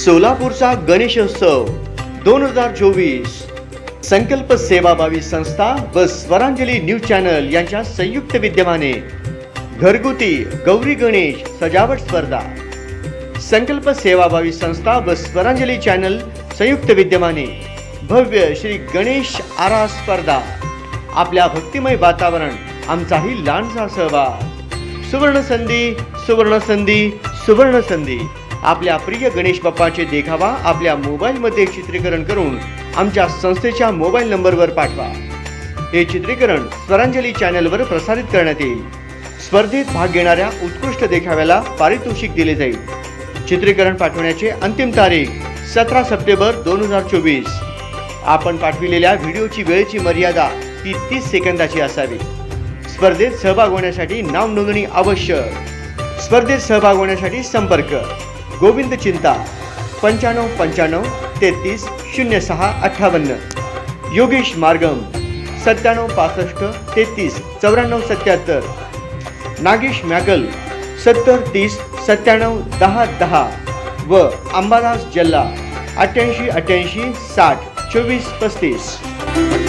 सोलापूरचा गणेशोत्सव 2024 संकल्प सेवाभावी संस्था व स्वरांजली न्यूज चॅनल यांच्या संयुक्त विद्यमाने घरगुती गौरी गणेश सजावट स्पर्धा। संकल्प सेवाभावी संस्था व स्वरांजली चॅनल संयुक्त विद्यमाने भव्य श्री गणेश आरास स्पर्धा। आपल्या भक्तिमय वातावरण, आमचाही लहानसा सहभाग। सुवर्ण संधी, सुवर्ण संधी, सुवर्ण संधी। आपल्या प्रिय गणेश बाप्पाचे देखावा आपल्या मोबाईलमध्ये चित्रीकरण करून आमच्या संस्थेच्या मोबाईल नंबरवर पाठवा। हे चित्रीकरण स्वरांजली चॅनलवर प्रसारित करण्यात येईल। स्पर्धेत भाग घेणाऱ्या उत्कृष्ट देखाव्याला पारितोषिक दिले जाईल। चित्रीकरण पाठवण्याची अंतिम तारीख 17 सप्टेंबर 2024। आपण पाठविलेल्या व्हिडिओची वेळेची मर्यादा 30 सेकंदाची असावी। स्पर्धेत सहभाग होण्यासाठी नाव नोंदणी आवश्यक। स्पर्धेत सहभाग होण्यासाठी संपर्क गोविंद चिंता 95 33 06 58, योगेश मार्गम 97 65 33 94 77, नागेश मॅगल 70 30 97 10 10 व अंबादास जल्ला 88 88 60 24 35।